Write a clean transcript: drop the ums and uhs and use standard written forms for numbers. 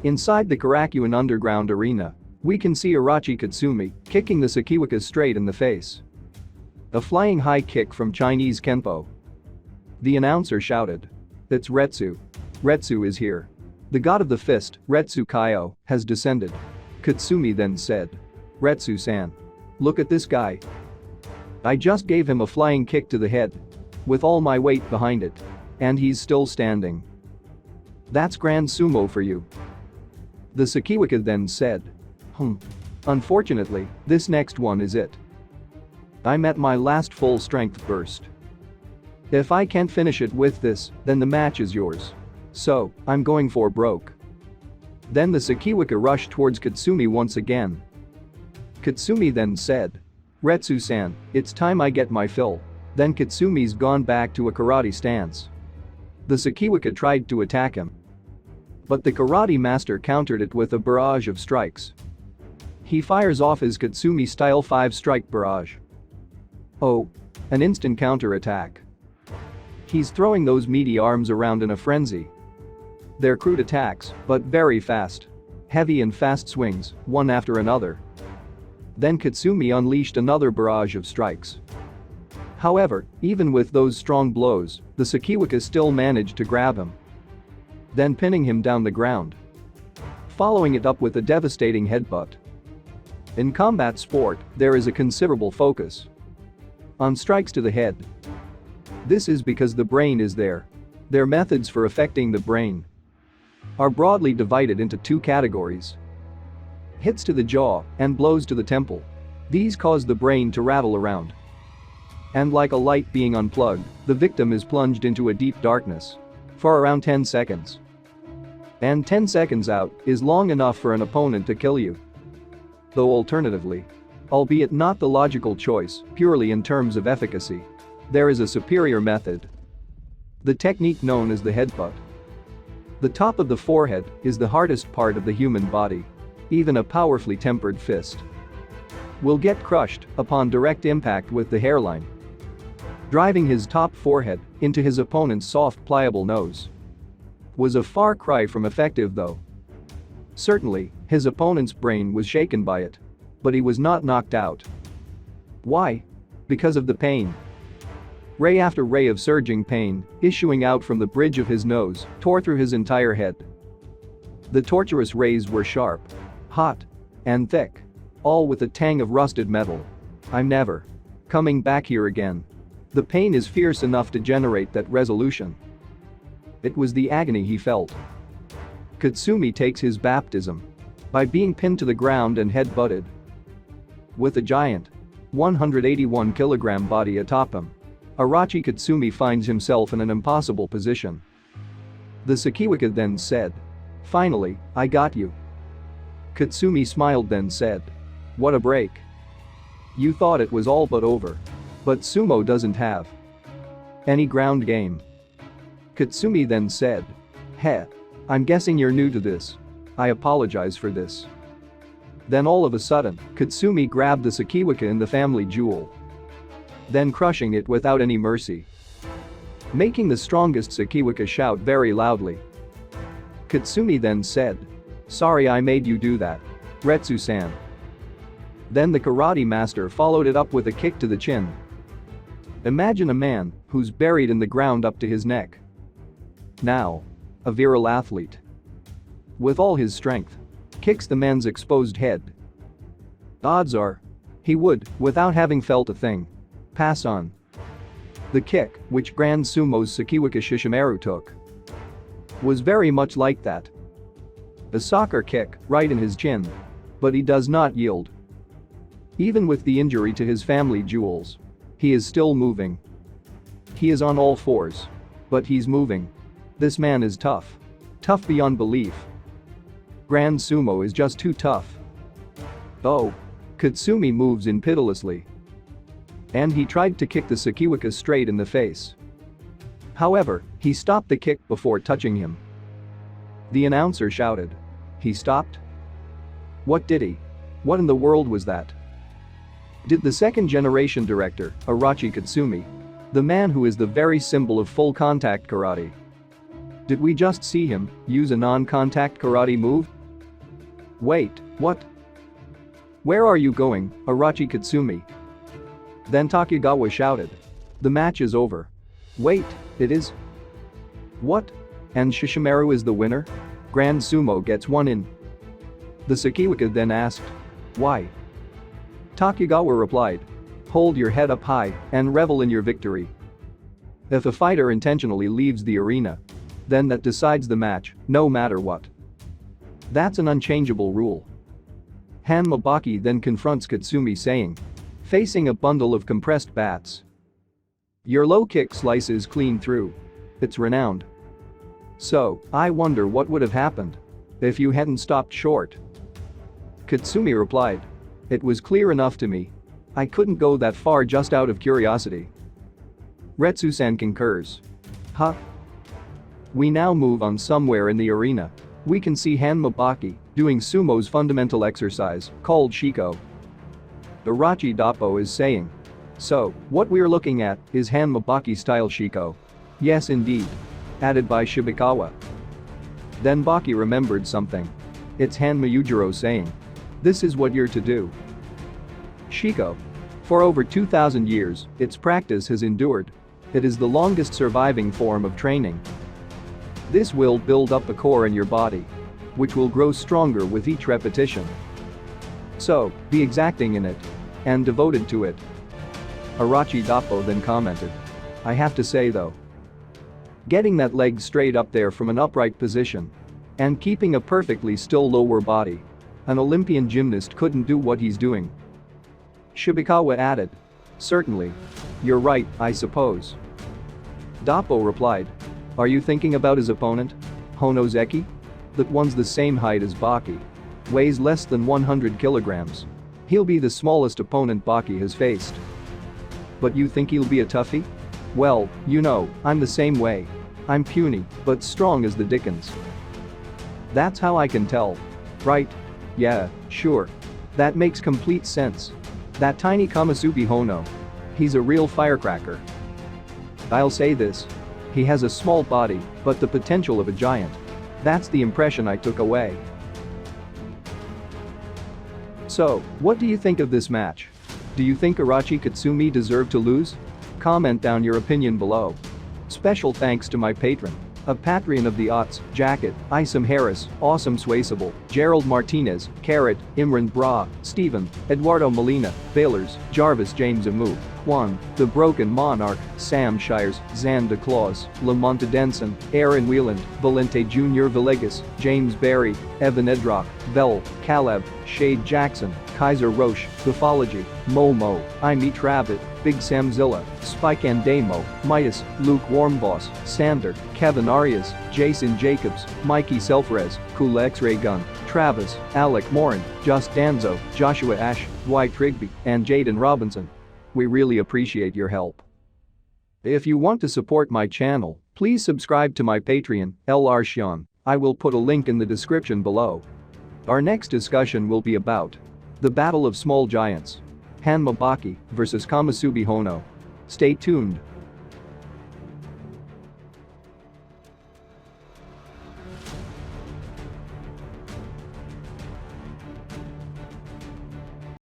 Inside the Karakuan underground arena, we can see Orochi Katsumi kicking the Sakiwaka straight in the face. A flying high kick from Chinese Kenpo. The announcer shouted. It's Retsu. Retsu is here. The god of the fist, Retsu Kaiyo, has descended. Katsumi then said. Retsu-san. Look at this guy. I just gave him a flying kick to the head. With all my weight behind it. And he's still standing. That's Grand Sumo for you. The Sakiwaka then said. Unfortunately, this next one is it. I'm at my last full strength burst. If I can't finish it with this, then the match is yours. So, I'm going for broke. Then the Sakiwaka rushed towards Katsumi once again. Katsumi then said. Retsu-san, it's time I get my fill. Then Katsumi's gone back to a karate stance. The Sakiwaka tried to attack him. But the karate master countered it with a barrage of strikes. He fires off his Katsumi-style 5-strike barrage. Oh. An instant counter-attack. He's throwing those meaty arms around in a frenzy. They're crude attacks, but very fast. Heavy and fast swings, one after another. Then Katsumi unleashed another barrage of strikes. However, even with those strong blows, the Sakiwaka still managed to grab him. Then pinning him down the ground. Following it up with a devastating headbutt. In combat sport, there is a considerable focus on strikes to the head. This is because the brain is there. Their methods for affecting the brain are broadly divided into two categories. Hits to the jaw and blows to the temple. These cause the brain to rattle around. And like a light being unplugged, the victim is plunged into a deep darkness for around 10 seconds. And 10 seconds out is long enough for an opponent to kill you. Though alternatively, albeit not the logical choice, purely in terms of efficacy, there is a superior method. The technique known as the headbutt. The top of the forehead is the hardest part of the human body. Even a powerfully tempered fist will get crushed upon direct impact with the hairline, driving his top forehead into his opponent's soft, pliable nose. Was a far cry from effective though. Certainly, his opponent's brain was shaken by it. But he was not knocked out. Why? Because of the pain. Ray after ray of surging pain, issuing out from the bridge of his nose, tore through his entire head. The torturous rays were sharp, hot, and thick. All with a tang of rusted metal. I'm never coming back here again. The pain is fierce enough to generate that resolution. It was the agony he felt. Katsumi takes his baptism by being pinned to the ground and head-butted. With a giant 181-kilogram body atop him, Orochi Katsumi finds himself in an impossible position. The Sakiwaka then said. Finally, I got you. Katsumi smiled then said. What a break. You thought it was all but over. But sumo doesn't have any ground game. Katsumi then said. Heh. I'm guessing you're new to this. I apologize for this. Then all of a sudden, Katsumi grabbed the Sakiwaka in the family jewel. Then crushing it without any mercy. Making the strongest Sakiwaka shout very loudly. Katsumi then said. Sorry I made you do that. Retsu-san. Then the karate master followed it up with a kick to the chin. Imagine a man who's buried in the ground up to his neck. Now, a virile athlete, with all his strength, kicks the man's exposed head. Odds are, he would, without having felt a thing, pass on. The kick, which Grand Sumo's Sakiwaka Shishimaru took, was very much like that. A soccer kick, right in his chin. But he does not yield. Even with the injury to his family jewels, he is still moving. He is on all fours. But he's moving. This man is tough. Tough beyond belief. Grand Sumo is just too tough. Oh. Katsumi moves in pitilessly. And he tried to kick the Sakiwaka straight in the face. However, he stopped the kick before touching him. The announcer shouted. He stopped? What did he? What in the world was that? Did the second-generation director, Orochi Katsumi, the man who is the very symbol of full-contact karate, Did we just see him use a non-contact karate move? Wait, what? Where are you going, Orochi Katsumi? Then Takegawa shouted. The match is over. Wait, it is? What? And Shishimaru is the winner? Grand Sumo gets one in. The Sakiwaka then asked. Why? Takegawa replied. Hold your head up high and revel in your victory. If a fighter intentionally leaves the arena, then that decides the match, no matter what. That's an unchangeable rule. Hanmabaki then confronts Katsumi saying. Facing a bundle of compressed bats. Your low kick slices clean through. It's renowned. So, I wonder what would have happened if you hadn't stopped short. Katsumi replied. It was clear enough to me. I couldn't go that far just out of curiosity. Retsu-san concurs. Huh? We now move on somewhere in the arena. We can see Hanmabaki doing sumo's fundamental exercise, called Shiko. Orochi Doppo is saying. So, what we're looking at is Hanmabaki-style Shiko. Yes indeed. Added by Shibakawa. Then Baki remembered something. It's Hanma Yujiro saying. This is what you're to do. Shiko. For over 2,000 years, its practice has endured. It is the longest surviving form of training. This will build up a core in your body, which will grow stronger with each repetition. So, be exacting in it and devoted to it. Orochi Doppo then commented. I have to say though, getting that leg straight up there from an upright position and keeping a perfectly still lower body, an Olympian gymnast couldn't do what he's doing. Shibakawa added. Certainly. You're right, I suppose. Doppo replied. Are you thinking about his opponent? Honozeki? That one's the same height as Baki. Weighs less than 100 kilograms. He'll be the smallest opponent Baki has faced. But you think he'll be a toughie? Well, you know, I'm the same way. I'm puny, but strong as the dickens. That's how I can tell. Right? Yeah, sure. That makes complete sense. That tiny Kamasubi Hono. He's a real firecracker. I'll say this. He has a small body, but the potential of a giant. That's the impression I took away. So, what do you think of this match? Do you think Orochi Katsumi deserved to lose? Comment down your opinion below. Special thanks to my patron, a Patreon of the Aughts, Jacket, Isom Harris, Awesome Swayable, Gerald Martinez, Carrot, Imran Bra, Stephen, Eduardo Molina, Baylors, Jarvis James Amu, Juan, The Broken Monarch, Sam Shires, Xander Claus, Lamonta Denson, Aaron Wieland, Valente Jr. Villegas, James Barry, Evan Edrock, Bell, Caleb, Shade Jackson, Kaiser Roche, Buffology, Momo, I Meet Rabbit, Big Sam Zilla, Spike and Damo, Midas, Luke Warmboss, Sander, Kevin Arias, Jason Jacobs, Mikey Selfrez, Cool X-Ray Gun, Travis, Alec Morin, Just Danzo, Joshua Ash, White Rigby, and Jaden Robinson. We really appreciate your help. If you want to support my channel, please subscribe to my Patreon, LR Shion. I will put a link in the description below. Our next discussion will be about the Battle of Small Giants. Hanmabaki versus Kamasubi Hono. Stay tuned.